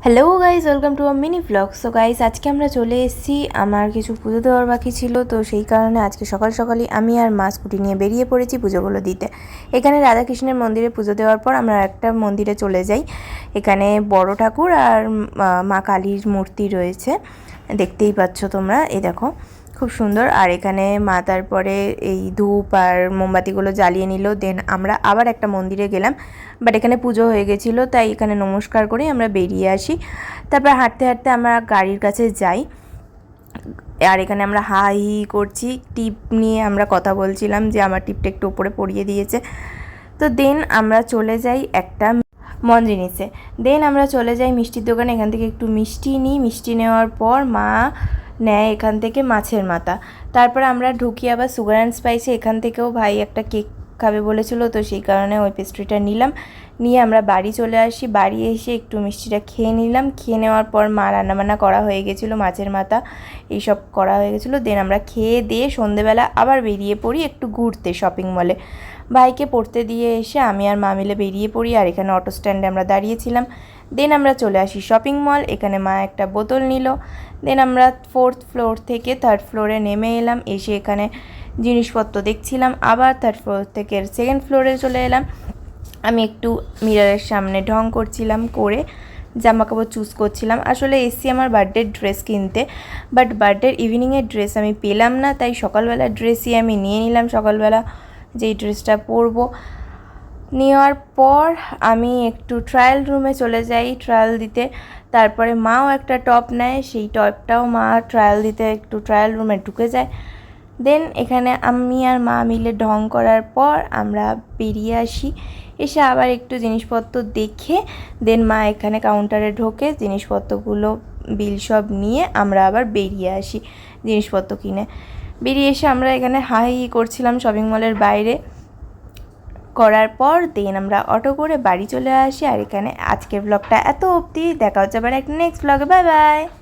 Hello guys, welcome to a mini blog. So guys, আজকে আমরা চলে এসেছি। আমার কিছু পুজো দেওয়ার বাকি ছিল, তো সেই কারণে আজকে সকাল সকালই আমি আর মা স্কুটি নিয়ে বেরিয়ে পড়েছি পুজোগুলো দিতে। এখানে রাধাকৃষ্ণের মন্দিরে পুজো দেওয়ার পর আমরা একটা মন্দিরে চলে যাই। এখানে বড় ঠাকুর আর মা কালীর মূর্তি রয়েছে, দেখতেই পাচ্ছ তোমরা। এই দেখো, খুব সুন্দর। আর এখানে মা তারপরে এই ধূপ আর মোমবাতিগুলো জ্বালিয়ে নিল। দেন আমরা আবার একটা মন্দিরে গেলাম, বাট এখানে পুজো হয়ে গেছিলো, তাই এখানে নমস্কার করেই আমরা বেরিয়ে আসি। তারপর হাঁটতে হাঁটতে আমরা গাড়ির কাছে যাই, আর এখানে আমরা হাই করছি, টিপ নিয়ে আমরা কথা বলছিলাম যে আমার টিপটা একটু উপরে পড়িয়ে দিয়েছে। তো দেন আমরা চলে যাই একটা মঞ্জিনিসে। দেন আমরা চলে যাই মিষ্টির দোকানে, এখান থেকে একটু মিষ্টি নিই। মিষ্টি নেওয়ার পর মা নেয় এখান থেকে মাছের মাথা। তারপর আমরা ঢুকি আবার সুগার অ্যান্ড স্পাইসে। এখান থেকেও ভাই একটা কেক খাবে বলেছিল, তো সেই কারণে ওই পেস্ট্রিটা নিলাম। নিয়ে আমরা বাড়ি চলে আসি। বাড়ি এসে একটু মিষ্টিটা খেয়ে নিলাম। খেয়ে নেওয়ার পর মা রান্নাবান্না করা হয়ে গেছিলো, মাছের মাথা এইসব করা হয়ে গেছিলো। দেন আমরা খেয়ে দিয়ে সন্ধেবেলা আবার বেরিয়ে পড়ি একটু ঘুরতে শপিং মলে। ভাইকে পড়তে দিয়ে এসে আমি আর মা মিলে বেরিয়ে পড়ি, আর এখানে অটো স্ট্যান্ডে আমরা দাঁড়িয়েছিলাম। দেন আমরা চলে আসি শপিং মল। এখানে মা একটা বোতল নিল। দেন আমরা 4th ফ্লোর থেকে 3rd ফ্লোরে নেমে এলাম। এসে এখানে জিনিসপত্র দেখছিলাম। আবার 3rd ফ্লোর থেকে 2nd ফ্লোরে চলে এলাম। আমি একটু মিররের সামনে ঢং করছিলাম, করে জামা কাপড় চুজ করছিলাম। আসলে এসছি আমার বার্থডের ড্রেস কিনতে, বাট বার্থডের ইভিনিংয়ের ড্রেস আমি পেলাম না, তাই সকালবেলার ড্রেসই আমি নিয়ে নিলাম। সকালবেলা যেই ড্রেসটা পরবো, নেওয়ার পর আমি একটু ট্রায়াল রুমে চলে যাই ট্রায়াল দিতে। তারপরে মাও একটা টপ নেয়, সেই টপটাও মা ট্রায়াল দিতে একটু ট্রায়াল রুমে ঢুকে যায়। দেন এখানে আমি আর মা মিলে ঢং করার পর আমরা বেরিয়ে আসি। এসে আবার একটু জিনিসপত্র দেখে দেন মা এখানে কাউন্টারে ঢোকে, জিনিসপত্রগুলো বিল সব নিয়ে আমরা আবার বেরিয়ে আসি জিনিসপত্র কিনে। বেরিয়ে এসে আমরা এখানে হাই করছিলাম শপিং মলের বাইরে। করার পর দেন আমরা অটো করে বাড়ি চলে আসি। আর এখানে আজকের ব্লগটা এত অবধি। দেখা হচ্ছে আবার একটা নেক্সট ব্লগে। Bye bye.